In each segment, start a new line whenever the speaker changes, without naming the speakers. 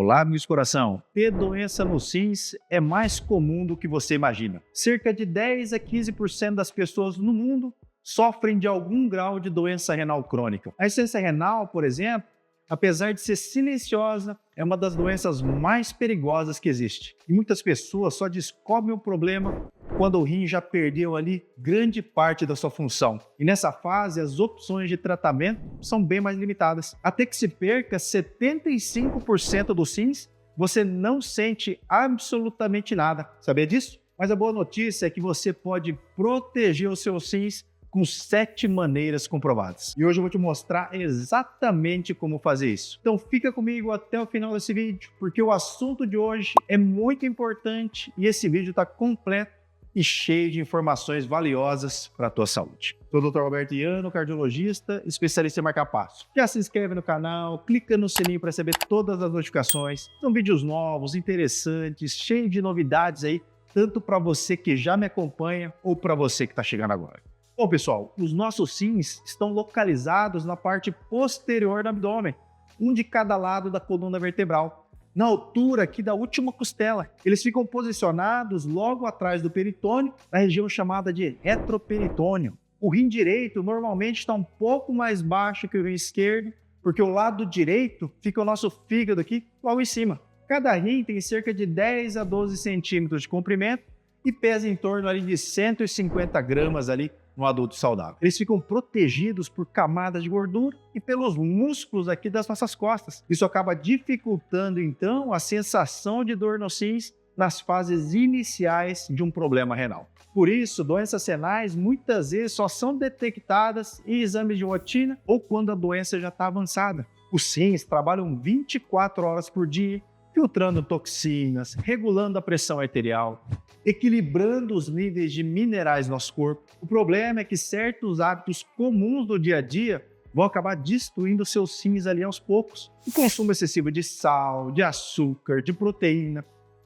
Olá, meus coração. Ter doença nos rins é mais comum do que você imagina. Cerca de 10 a 15% das pessoas no mundo sofrem de algum grau de doença renal crônica. A insuficiência renal, por exemplo, apesar de ser silenciosa, é uma das doenças mais perigosas que existe. E muitas pessoas só descobrem o problema quando o rim já perdeu ali grande parte da sua função. E nessa fase, as opções de tratamento são bem mais limitadas. Até que se perca 75% dos rins, você não sente absolutamente nada. Sabia disso? Mas a boa notícia é que você pode proteger os seus rins com 7 maneiras comprovadas. E hoje eu vou te mostrar exatamente como fazer isso. Então fica comigo até o final desse vídeo, porque o assunto de hoje é muito importante e esse vídeo está completo e cheio de informações valiosas para a tua saúde. Sou o Dr. Roberto Iano, cardiologista, especialista em marca-passo. Já se inscreve no canal, clica no sininho para receber todas as notificações. São vídeos novos, interessantes, cheios de novidades aí, tanto para você que já me acompanha ou para você que está chegando agora. Bom, pessoal, os nossos rins estão localizados na parte posterior do abdômen, um de cada lado da coluna vertebral, na altura aqui da última costela. Eles ficam posicionados logo atrás do peritônio, na região chamada de retroperitônio. O rim direito normalmente está um pouco mais baixo que o rim esquerdo, porque o lado direito fica o nosso fígado aqui, logo em cima. Cada rim tem cerca de 10 a 12 centímetros de comprimento e pesa em torno ali de 150 gramas ali no adulto saudável. Eles ficam protegidos por camadas de gordura e pelos músculos aqui das nossas costas. Isso acaba dificultando, então, a sensação de dor nos rins nas fases iniciais de um problema renal. Por isso, doenças renais muitas vezes só são detectadas em exames de rotina ou quando a doença já está avançada. Os rins trabalham 24 horas por dia, filtrando toxinas, regulando a pressão arterial, equilibrando os níveis de minerais no nosso corpo. O problema é que certos hábitos comuns do dia a dia vão acabar destruindo seus rins ali aos poucos. O consumo excessivo de sal, de açúcar, de proteína,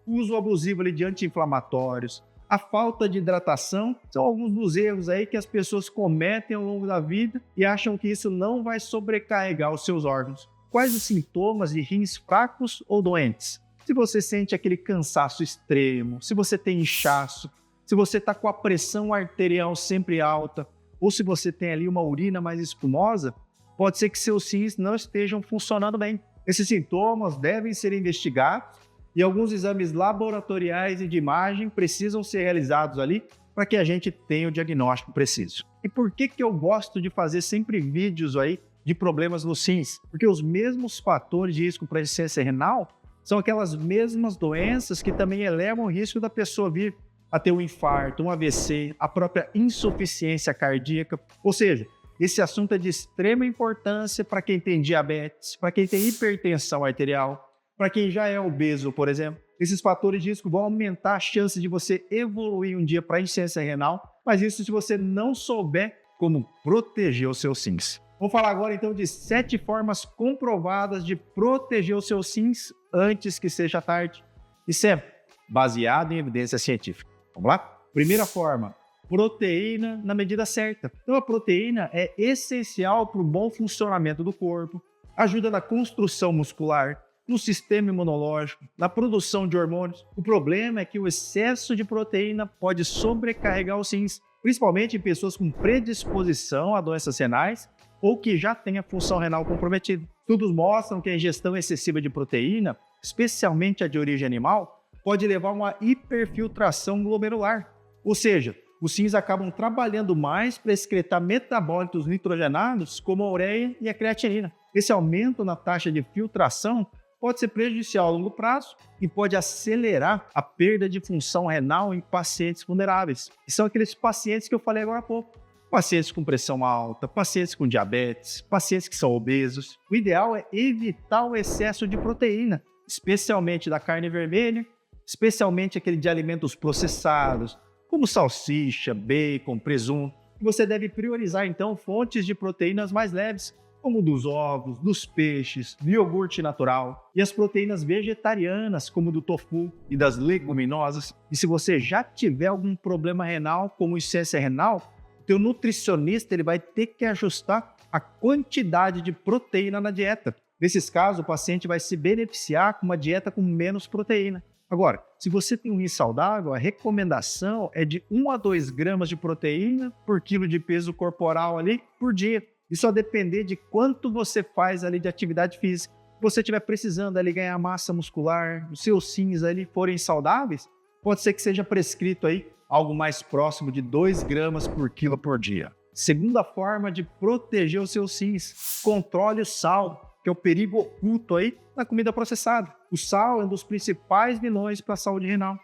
o uso abusivo ali de anti-inflamatórios, a falta de hidratação são alguns dos erros aí que as pessoas cometem ao longo da vida e acham que isso não vai sobrecarregar os seus órgãos. Quais os sintomas de rins fracos ou doentes? Se você sente aquele cansaço extremo, se você tem inchaço, se você está com a pressão arterial sempre alta, ou se você tem ali uma urina mais espumosa, pode ser que seus rins não estejam funcionando bem. Esses sintomas devem ser investigados e alguns exames laboratoriais e de imagem precisam ser realizados ali para que a gente tenha o diagnóstico preciso. E por que eu gosto de fazer sempre vídeos aí de problemas nos rins? Porque os mesmos fatores de risco para insuficiência renal são aquelas mesmas doenças que também elevam o risco da pessoa vir a ter um infarto, um AVC, a própria insuficiência cardíaca. Ou seja, esse assunto é de extrema importância para quem tem diabetes, para quem tem hipertensão arterial, para quem já é obeso, por exemplo. Esses fatores de risco vão aumentar a chance de você evoluir um dia para insuficiência renal, mas isso se você não souber como proteger os seus rins. Vamos falar agora então de 7 formas comprovadas de proteger os seus rins antes que seja tarde e sempre baseado em evidência científica. Vamos lá? Primeira forma, proteína na medida certa. Então a proteína é essencial para o bom funcionamento do corpo, ajuda na construção muscular, no sistema imunológico, na produção de hormônios. O problema é que o excesso de proteína pode sobrecarregar os rins, principalmente em pessoas com predisposição a doenças renais ou que já têm a função renal comprometida. Estudos mostram que a ingestão excessiva de proteína, especialmente a de origem animal, pode levar a uma hiperfiltração glomerular. Ou seja, os rins acabam trabalhando mais para excretar metabólitos nitrogenados como a ureia e a creatinina. Esse aumento na taxa de filtração pode ser prejudicial a longo prazo e pode acelerar a perda de função renal em pacientes vulneráveis. E são aqueles pacientes que eu falei agora há pouco. Pacientes com pressão alta, pacientes com diabetes, pacientes que são obesos. O ideal é evitar o excesso de proteína, especialmente da carne vermelha, especialmente aquele de alimentos processados, como salsicha, bacon, presunto. E você deve priorizar, então, fontes de proteínas mais leves, como dos ovos, dos peixes, do iogurte natural e as proteínas vegetarianas, como do tofu e das leguminosas. E se você já tiver algum problema renal, como insuficiência renal, teu nutricionista ele vai ter que ajustar a quantidade de proteína na dieta. Nesses casos, o paciente vai se beneficiar com uma dieta com menos proteína. Agora, se você tem um rim saudável, a recomendação é de 1 a 2 gramas de proteína por quilo de peso corporal ali por dia. Isso a depender de quanto você faz ali de atividade física. Se você estiver precisando ali ganhar massa muscular, os seus rins ali forem saudáveis, pode ser que seja prescrito aí algo mais próximo de 2 gramas por quilo por dia. Segunda forma de proteger os seus rins, controle o sal, que é o perigo oculto aí na comida processada. O sal é um dos principais vilões para a saúde renal.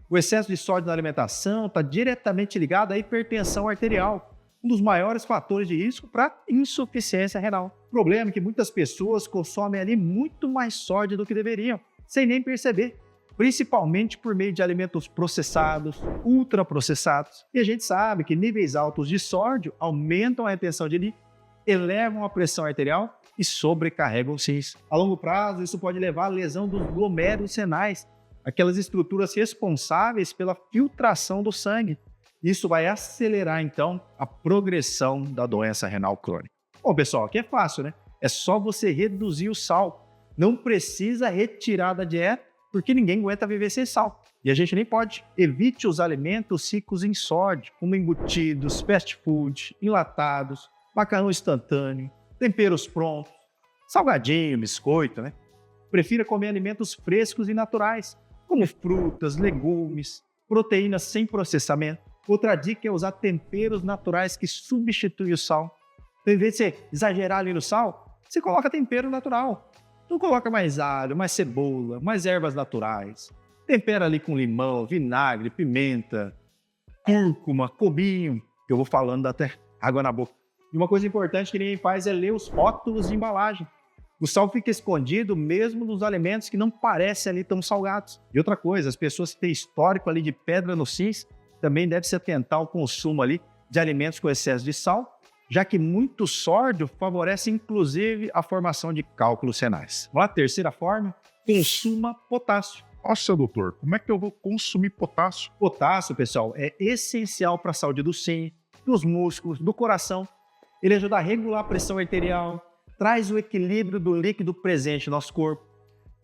O excesso de sódio na alimentação está diretamente ligado à hipertensão arterial, um dos maiores fatores de risco para insuficiência renal. O problema é que muitas pessoas consomem ali muito mais sódio do que deveriam, sem nem perceber, principalmente por meio de alimentos processados, ultraprocessados. E a gente sabe que níveis altos de sódio aumentam a retenção de líquido, elevam a pressão arterial e sobrecarregam os rins. A longo prazo, isso pode levar à lesão dos glomérulos renais, aquelas estruturas responsáveis pela filtração do sangue. Isso vai acelerar, então, a progressão da doença renal crônica. Bom, pessoal, aqui é fácil, né? É só você reduzir o sal. Não precisa retirar da dieta, porque ninguém aguenta viver sem sal. E a gente nem pode. Evite os alimentos ricos em sódio, como embutidos, fast food, enlatados, macarrão instantâneo, temperos prontos, salgadinho, biscoito, né? Prefira comer alimentos frescos e naturais, como frutas, legumes, proteínas sem processamento. Outra dica é usar temperos naturais que substituem o sal. Então, em vez de você exagerar ali no sal, você coloca tempero natural. Não coloca mais alho, mais cebola, mais ervas naturais. Tempera ali com limão, vinagre, pimenta, cúrcuma, cominho, que eu vou falando dá até água na boca. E uma coisa importante que ninguém faz é ler os rótulos de embalagem. O sal fica escondido mesmo nos alimentos que não parecem ali tão salgados. E outra coisa, as pessoas que têm histórico ali de pedra nos rins também devem se atentar ao consumo ali de alimentos com excesso de sal, já que muito sódio favorece inclusive a formação de cálculos renais. A terceira forma, consuma potássio.
Nossa, doutor, como é que eu vou consumir potássio?
Potássio, pessoal, é essencial para a saúde do rim, dos músculos, do coração. Ele ajuda a regular a pressão arterial, traz o equilíbrio do líquido presente no nosso corpo.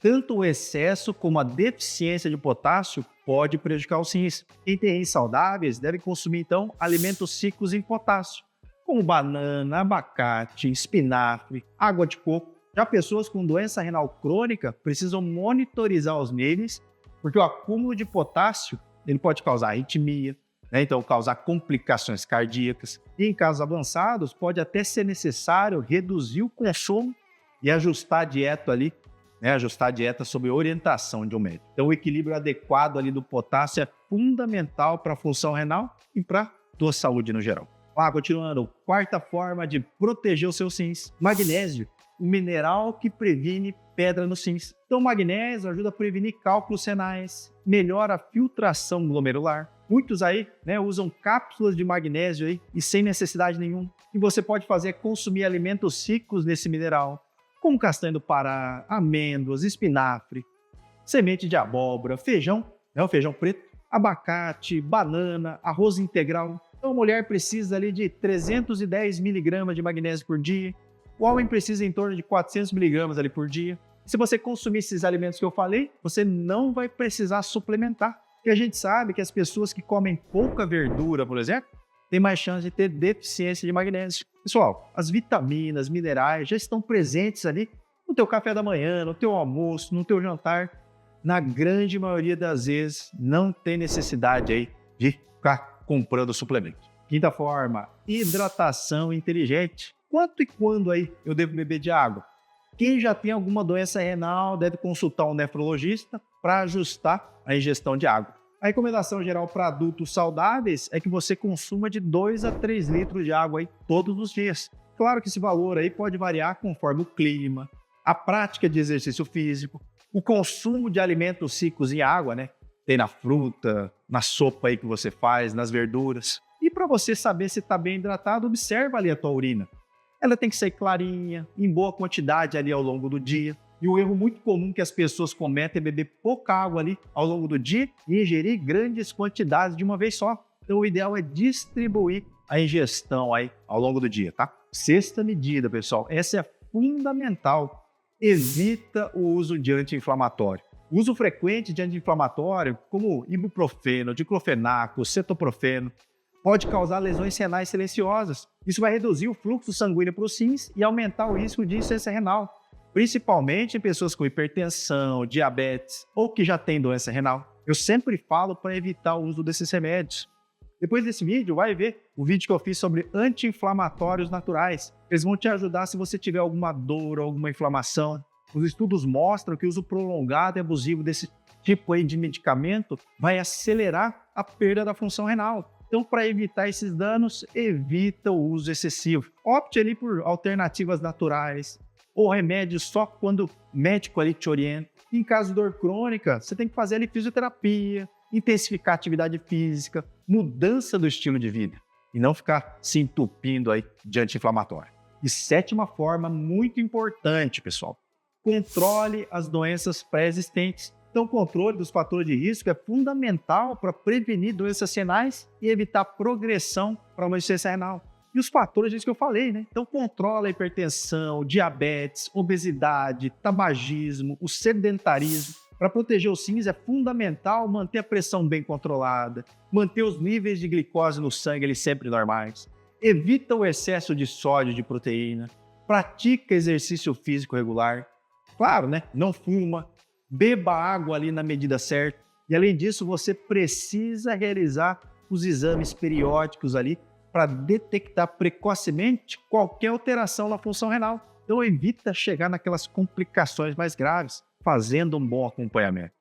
Tanto o excesso como a deficiência de potássio pode prejudicar os rins. Quem tem rins saudáveis deve consumir, então, alimentos ricos em potássio, como banana, abacate, espinafre, água de coco. Já pessoas com doença renal crônica precisam monitorizar os níveis, porque o acúmulo de potássio ele pode causar arritmia, né? Então causar complicações cardíacas. E em casos avançados, pode até ser necessário reduzir o consumo e ajustar a dieta ali, né? Ajustar a dieta sob orientação de um médico. Então o equilíbrio adequado ali do potássio é fundamental para a função renal e para a tua saúde no geral. Continuando, quarta forma de proteger os seus rins, magnésio, o mineral que previne pedra nos rins. Então o magnésio ajuda a prevenir cálculos renais, melhora a filtração glomerular. Muitos aí, né, usam cápsulas de magnésio aí, e sem necessidade nenhuma. E você pode fazer é consumir alimentos ricos nesse mineral, como castanha do Pará, amêndoas, espinafre, semente de abóbora, feijão, né, o feijão preto, abacate, banana, arroz integral. Então, a mulher precisa ali de 310 miligramas de magnésio por dia. O homem precisa em torno de 400 miligramas ali por dia. Se você consumir esses alimentos que eu falei, você não vai precisar suplementar. Porque a gente sabe que as pessoas que comem pouca verdura, por exemplo, têm mais chance de ter deficiência de magnésio. Pessoal, as vitaminas, minerais já estão presentes ali no teu café da manhã, no teu almoço, no teu jantar. Na grande maioria das vezes, não tem necessidade aí de ficar comprando suplemento. Quinta forma, hidratação inteligente. Quanto e quando aí eu devo beber de água? Quem já tem alguma doença renal deve consultar um nefrologista para ajustar a ingestão de água. A recomendação geral para adultos saudáveis é que você consuma de 2 a 3 litros de água aí todos os dias. Claro que esse valor aí pode variar conforme o clima, a prática de exercício físico, o consumo de alimentos ricos em água, né? Tem na fruta, na sopa aí que você faz, nas verduras. E para você saber se está bem hidratado, observa ali a tua urina. Ela tem que ser clarinha, em boa quantidade ali ao longo do dia. E um erro muito comum que as pessoas cometem é beber pouca água ali ao longo do dia e ingerir grandes quantidades de uma vez só. Então o ideal é distribuir a ingestão aí ao longo do dia, tá? Sexta medida, pessoal, essa é fundamental. Evita o uso de anti-inflamatório. O uso frequente de anti-inflamatório, como ibuprofeno, diclofenaco, cetoprofeno, pode causar lesões renais silenciosas. Isso vai reduzir o fluxo sanguíneo para os rins e aumentar o risco de insuficiência renal, principalmente em pessoas com hipertensão, diabetes ou que já têm doença renal. Eu sempre falo para evitar o uso desses remédios. Depois desse vídeo, vai ver o vídeo que eu fiz sobre anti-inflamatórios naturais. Eles vão te ajudar se você tiver alguma dor ou alguma inflamação. Os estudos mostram que o uso prolongado e abusivo desse tipo aí de medicamento vai acelerar a perda da função renal. Então, para evitar esses danos, evita o uso excessivo. Opte ali por alternativas naturais ou remédios só quando o médico ali te orienta. Em caso de dor crônica, você tem que fazer ali fisioterapia, intensificar a atividade física, mudança do estilo de vida e não ficar se entupindo aí de anti-inflamatório. E sétima forma, muito importante, pessoal, controle as doenças pré-existentes. Então, o controle dos fatores de risco é fundamental para prevenir doenças renais e evitar progressão para uma insuficiência renal. E os fatores disso que eu falei, né? Então, controla a hipertensão, diabetes, obesidade, tabagismo, o sedentarismo. Para proteger os rins é fundamental manter a pressão bem controlada, manter os níveis de glicose no sangue eles sempre normais, evita o excesso de sódio e de proteína, pratica exercício físico regular, claro, né? Não fuma, beba água ali na medida certa e, além disso, você precisa realizar os exames periódicos ali para detectar precocemente qualquer alteração na função renal. Então, evita chegar naquelas complicações mais graves, fazendo um bom acompanhamento.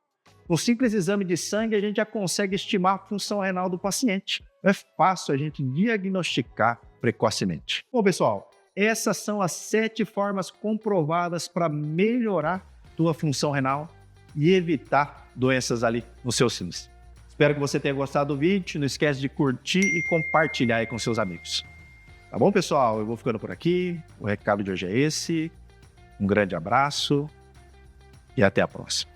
No simples exame de sangue, a gente já consegue estimar a função renal do paciente. É fácil a gente diagnosticar precocemente. Bom, pessoal, essas são as 7 formas comprovadas para melhorar tua função renal e evitar doenças ali nos seus rins. Espero que você tenha gostado do vídeo. Não esquece de curtir e compartilhar aí com seus amigos. Tá bom, pessoal? Eu vou ficando por aqui. O recado de hoje é esse. Um grande abraço e até a próxima.